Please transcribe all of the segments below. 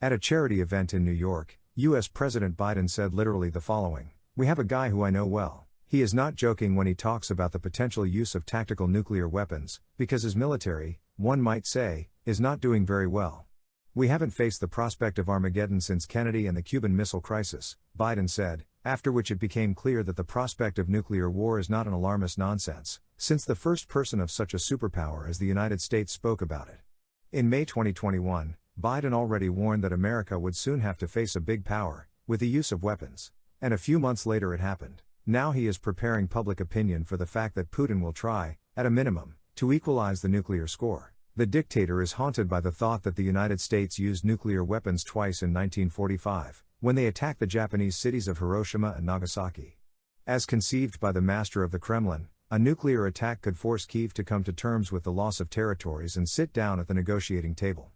At a charity event in New York, U.S. President Biden said literally the following: "We have a guy who I know well. He is not joking when he talks about the potential use of tactical nuclear weapons, because his military, one might say, is not doing very well. We haven't faced the prospect of Armageddon since Kennedy and the Cuban Missile Crisis," Biden said, after which it became clear that the prospect of nuclear war is not an alarmist nonsense, since the first person of such a superpower as the United States spoke about it. In May 2021, Biden already warned that America would soon have to face a big power, with the use of weapons. And a few months later it happened. Now he is preparing public opinion for the fact that Putin will try, at a minimum, to equalize the nuclear score. The dictator is haunted by the thought that the United States used nuclear weapons twice in 1945, when they attacked the Japanese cities of Hiroshima and Nagasaki. As conceived by the master of the Kremlin, a nuclear attack could force Kyiv to come to terms with the loss of territories and sit down at the negotiating table.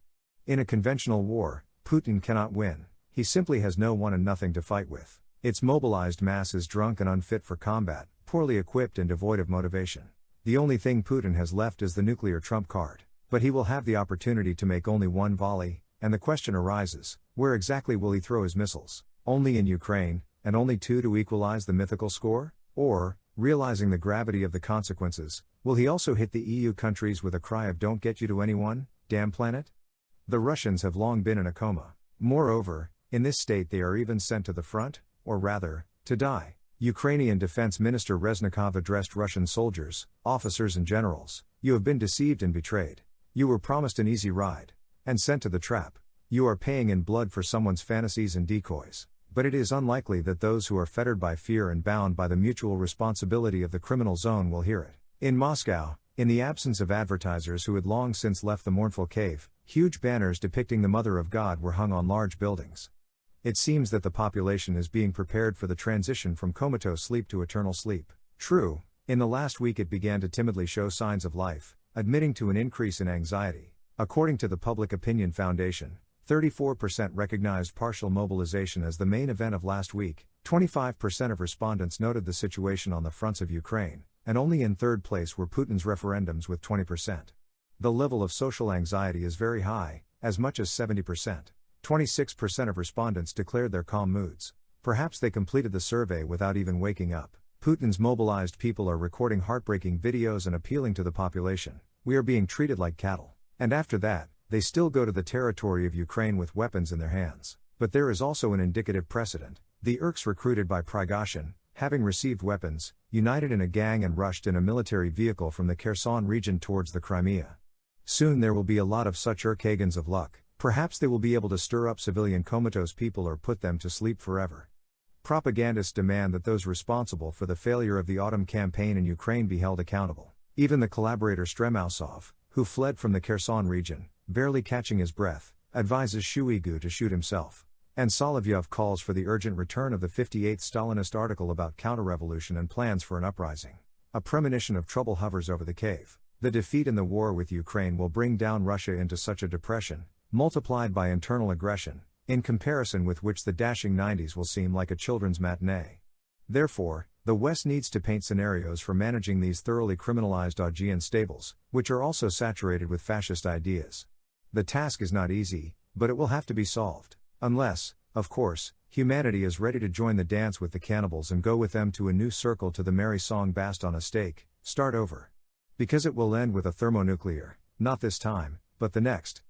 In a conventional war, Putin cannot win. He simply has no one and nothing to fight with. Its mobilized mass is drunk and unfit for combat, poorly equipped and devoid of motivation. The only thing Putin has left is the nuclear trump card. But he will have the opportunity to make only one volley, and the question arises, where exactly will he throw his missiles? Only in Ukraine, and only two to equalize the mythical score? Or, realizing the gravity of the consequences, will he also hit the EU countries with a cry of "Don't get you to anyone, damn planet"? The Russians have long been in a coma. Moreover, in this state they are even sent to the front, or rather, to die. Ukrainian Defense Minister Reznikov addressed Russian soldiers, officers and generals: "You have been deceived and betrayed. You were promised an easy ride, and sent to the trap. You are paying in blood for someone's fantasies and decoys. But it is unlikely that those who are fettered by fear and bound by the mutual responsibility of the criminal zone will hear it." In Moscow, in the absence of advertisers who had long since left the mournful cave, huge banners depicting the Mother of God were hung on large buildings. It seems that the population is being prepared for the transition from comatose sleep to eternal sleep. True, in the last week it began to timidly show signs of life, admitting to an increase in anxiety. According to the Public Opinion Foundation, 34% recognized partial mobilization as the main event of last week, 25% of respondents noted the situation on the fronts of Ukraine, and only in third place were Putin's referendums with 20%. The level of social anxiety is very high, as much as 70%. 26% of respondents declared their calm moods. Perhaps they completed the survey without even waking up. Putin's mobilized people are recording heartbreaking videos and appealing to the population: "We are being treated like cattle." And after that, they still go to the territory of Ukraine with weapons in their hands. But there is also an indicative precedent. The Irks recruited by Prigozhin, having received weapons, united in a gang and rushed in a military vehicle from the Kherson region towards the Crimea. Soon there will be a lot of such Irkagans of luck. Perhaps they will be able to stir up civilian comatose people or put them to sleep forever. Propagandists demand that those responsible for the failure of the autumn campaign in Ukraine be held accountable. Even the collaborator Stremausov, who fled from the Kherson region, barely catching his breath, advises Shoigu to shoot himself. And Solovyov calls for the urgent return of the 58th Stalinist article about counter-revolution and plans for an uprising. A premonition of trouble hovers over the cave. The defeat in the war with Ukraine will bring down Russia into such a depression, multiplied by internal aggression, in comparison with which the dashing 90s will seem like a children's matinee. Therefore, the West needs to paint scenarios for managing these thoroughly criminalized Augean stables, which are also saturated with fascist ideas. The task is not easy, but it will have to be solved. Unless, of course, humanity is ready to join the dance with the cannibals and go with them to a new circle to the merry song based on a stake, start over. Because it will end with a thermonuclear, not this time, but the next.